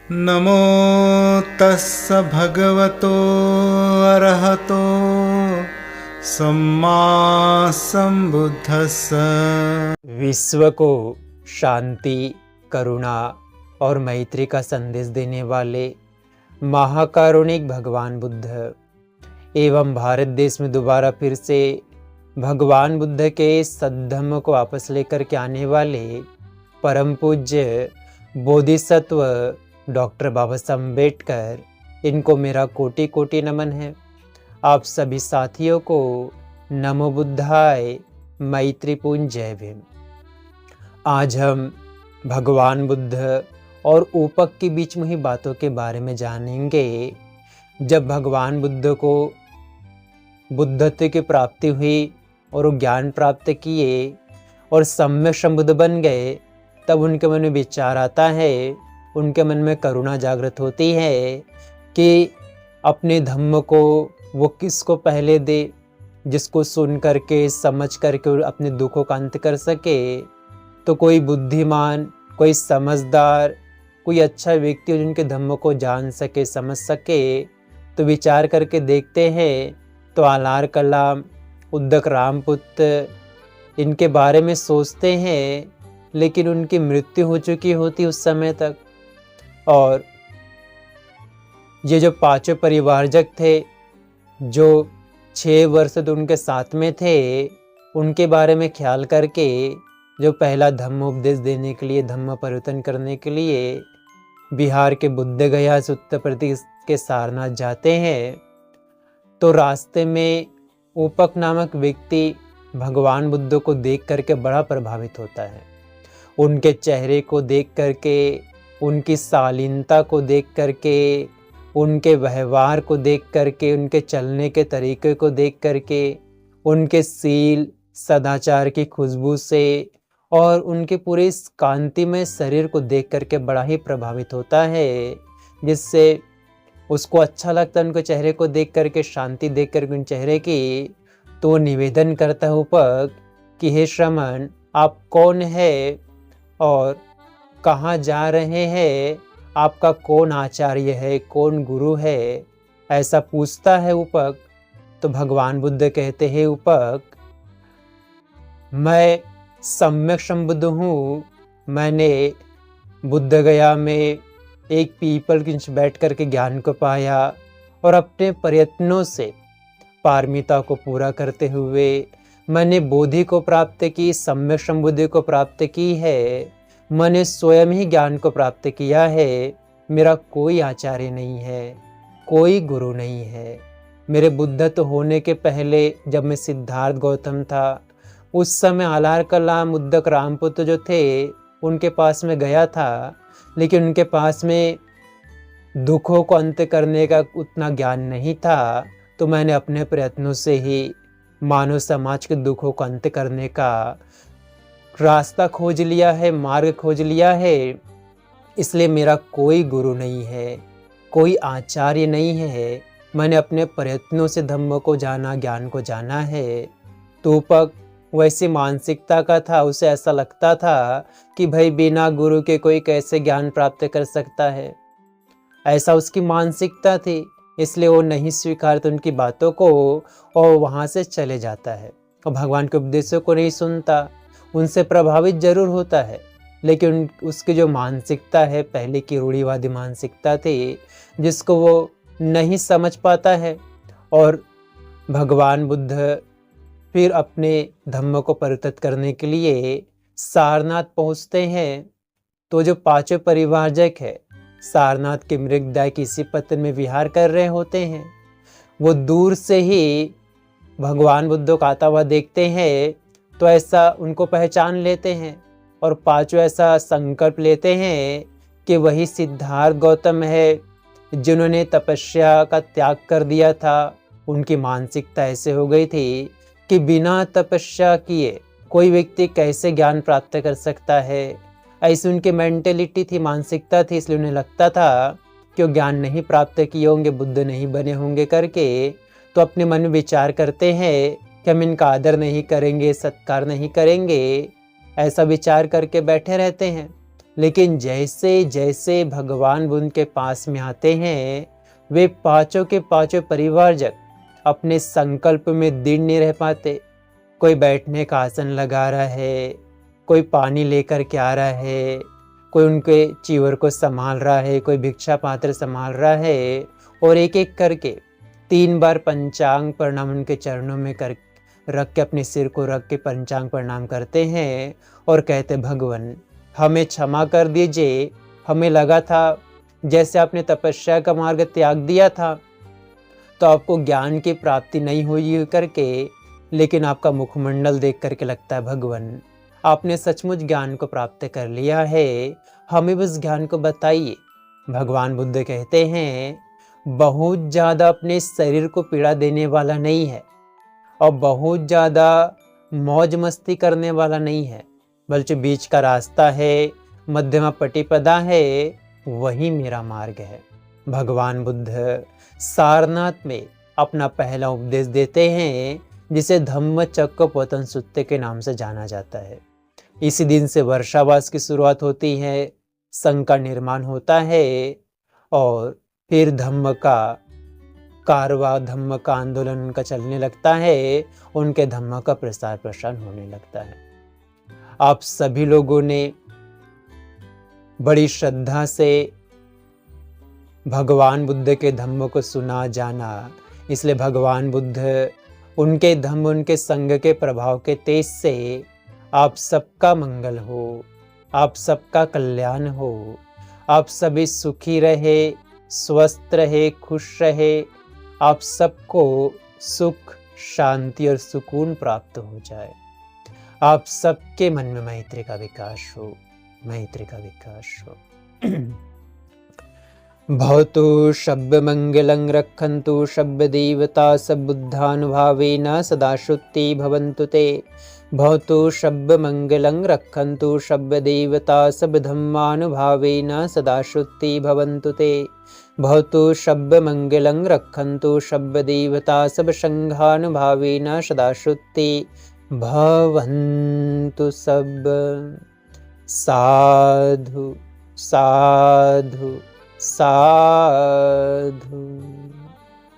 नमो तस्स भगवतो अरहतो सम्मा संबुद्धस्स। विश्व को शांति, करुणा और मैत्री का संदेश देने वाले महाकारुणिक भगवान बुद्ध एवं भारत देश में दोबारा फिर से भगवान बुद्ध के सद्धम्म को वापस लेकर के आने वाले परम पूज्य बोधिसत्व डॉक्टर बाबा साहब अम्बेडकर, इनको मेरा कोटि कोटि नमन है। आप सभी साथियों को नमो बुद्धाय, मैत्रीपूर्ण जय भीम। आज हम भगवान बुद्ध और ऊपक के बीच में ही बातों के बारे में जानेंगे। जब भगवान बुद्ध को बुद्धत्व की प्राप्ति हुई और वो ज्ञान प्राप्त किए और सम्यक संबुद्ध बन गए, तब उनके मन में विचार आता है, उनके मन में करुणा जागृत होती है कि अपने धम्म को वो किसको पहले दे, जिसको सुन करके समझ करके अपने दुखों का अंत कर सके। तो कोई बुद्धिमान, कोई समझदार, कोई अच्छा व्यक्ति हो जिनके धम्म को जान सके, समझ सके। तो विचार करके देखते हैं तो आलार कलाम, उद्दक रामपुत्र, इनके बारे में सोचते हैं, लेकिन उनकी मृत्यु हो चुकी होती उस समय तक। और ये जो पांचों परिवारजक थे, जो 6 वर्ष तो उनके साथ में थे, उनके बारे में ख्याल करके जो पहला धम्म उपदेश देने के लिए, धम्म परिवर्तन करने के लिए बिहार के बुद्ध गया से उत्तर प्रदेश के सारनाथ जाते हैं, तो रास्ते में ऊपक नामक व्यक्ति भगवान बुद्ध को देख करके बड़ा प्रभावित होता है। उनके चेहरे को देख करके, उनकी शालीनता को देख करके, उनके व्यवहार को देख करके, उनके चलने के तरीके को देख करके, उनके सील सदाचार की खुशबू से और उनके पूरे इस कांतिमय शरीर को देख करके बड़ा ही प्रभावित होता है, जिससे उसको अच्छा लगता है उनके चेहरे को देख करके, शांति देख करके उन चेहरे की। तो वो निवेदन करता है ऊपक कि हे श्रमण, आप कौन है और कहाँ जा रहे हैं, आपका कौन आचार्य है, कौन गुरु है, ऐसा पूछता है ऊपक। तो भगवान बुद्ध कहते हैं, ऊपक, मैं सम्यक संबुद्ध हूँ। मैंने बुद्ध गया में एक पीपल के नीचे बैठ करके ज्ञान को पाया और अपने प्रयत्नों से पारमिता को पूरा करते हुए मैंने बोधि को प्राप्त की, सम्यक संबुद्धि को प्राप्त की है। मैंने स्वयं ही ज्ञान को प्राप्त किया है। मेरा कोई आचार्य नहीं है, कोई गुरु नहीं है। मेरे बुद्धत्व होने के पहले जब मैं सिद्धार्थ गौतम था, उस समय आलार कलाम, उद्दक रामपुत्र जो थे, उनके पास में गया था, लेकिन उनके पास में दुखों को अंत करने का उतना ज्ञान नहीं था। तो मैंने अपने प्रयत्नों से ही मानव समाज के दुखों को अंत करने का रास्ता खोज लिया है, मार्ग खोज लिया है। इसलिए मेरा कोई गुरु नहीं है, कोई आचार्य नहीं है। मैंने अपने प्रयत्नों से धम्म को जाना, ज्ञान को जाना है। तो ऊपक वैसी मानसिकता का था, उसे ऐसा लगता था कि भाई बिना गुरु के कोई कैसे ज्ञान प्राप्त कर सकता है, ऐसा उसकी मानसिकता थी। इसलिए वो नहीं स्वीकारता उनकी बातों को और वहाँ से चले जाता है और भगवान के उपदेशों को नहीं सुनता। उनसे प्रभावित जरूर होता है, लेकिन उसकी जो मानसिकता है पहले की रूढ़िवादी मानसिकता थी, जिसको वो नहीं समझ पाता है। और भगवान बुद्ध फिर अपने धम्म को परिवर्तित करने के लिए सारनाथ पहुँचते हैं। तो जो पांचों परिवारजक है, सारनाथ के मृगदाय की इसी पत्र में विहार कर रहे होते हैं। वो दूर से ही भगवान बुद्ध को आता हुआ देखते हैं, तो ऐसा उनको पहचान लेते हैं और पांचों ऐसा संकल्प लेते हैं कि वही सिद्धार्थ गौतम है जिन्होंने तपस्या का त्याग कर दिया था। उनकी मानसिकता ऐसे हो गई थी कि बिना तपस्या किए कोई व्यक्ति कैसे ज्ञान प्राप्त कर सकता है, ऐसी उनकी मेंटेलिटी थी, मानसिकता थी। इसलिए उन्हें लगता था कि वो ज्ञान नहीं प्राप्त किए होंगे, बुद्ध नहीं बने होंगे करके। तो अपने मन में विचार करते हैं कि हम इनका आदर नहीं करेंगे, सत्कार नहीं करेंगे, ऐसा विचार करके बैठे रहते हैं। लेकिन जैसे जैसे भगवान बुद्ध के पास में आते हैं, वे पांचों के पांचों परिवारजन अपने संकल्प में दृढ़ नहीं रह पाते। कोई बैठने का आसन लगा रहा है, कोई पानी लेकर के आ रहा है, कोई उनके चीवर को संभाल रहा है, कोई भिक्षा पात्र संभाल रहा है, और एक एक करके 3 बार पंचांग प्रणाम उनके चरणों में कर रख के, अपने सिर को रख के पंचांग प्रणाम करते हैं और कहते, भगवान हमें क्षमा कर दीजिए, हमें लगा था जैसे आपने तपस्या का मार्ग त्याग दिया था तो आपको ज्ञान की प्राप्ति नहीं हुई करके, लेकिन आपका मुखमंडल देख करके लगता है भगवान आपने सचमुच ज्ञान को प्राप्त कर लिया है, हमें उस ज्ञान को बताइए। भगवान बुद्ध कहते हैं, बहुत ज़्यादा अपने शरीर को पीड़ा देने वाला नहीं है और बहुत ज़्यादा मौज मस्ती करने वाला नहीं है, बल्कि बीच का रास्ता है, मध्यमा पटिपदा है, वही मेरा मार्ग है। भगवान बुद्ध सारनाथ में अपना पहला उपदेश देते हैं, जिसे धम्मचक्कपवत्तन सूत्र के नाम से जाना जाता है। इसी दिन से वर्षावास की शुरुआत होती है, संघ का निर्माण होता है और फिर धम्म का कारवा, धम्म का आंदोलन उनका चलने लगता है, उनके धम्म का प्रसार प्रसार होने लगता है। आप सभी लोगों ने बड़ी श्रद्धा से भगवान बुद्ध के धम्म को सुना जाना, इसलिए भगवान बुद्ध उनके धम्म, उनके संग के प्रभाव के तेज से आप सबका मंगल हो, आप सबका कल्याण हो, आप सभी सुखी रहे, स्वस्थ रहे, खुश रहे, आप सबको सुख, शांति और सुकून प्राप्त हो जाए। आप सबके मन में मैत्री का विकास हो, मैत्री का विकास हो। भवतु शब्द मंगलं रक्षन्तु शब्द देवता सबुद्धानुभावेन सदा शुद्धि भवन्तु ते। भवतु शब्द मंगलं रक्षन्तु शब्द देवता सब धम्मानुभावेन सदा शुद्धि भवन्तु ते। भवतु शब्द मंगलं रक्षन्तु शब्द देवता सब संघानुभावेन सदा शुद्धि भवन्तु सब। साधु साधु साधु।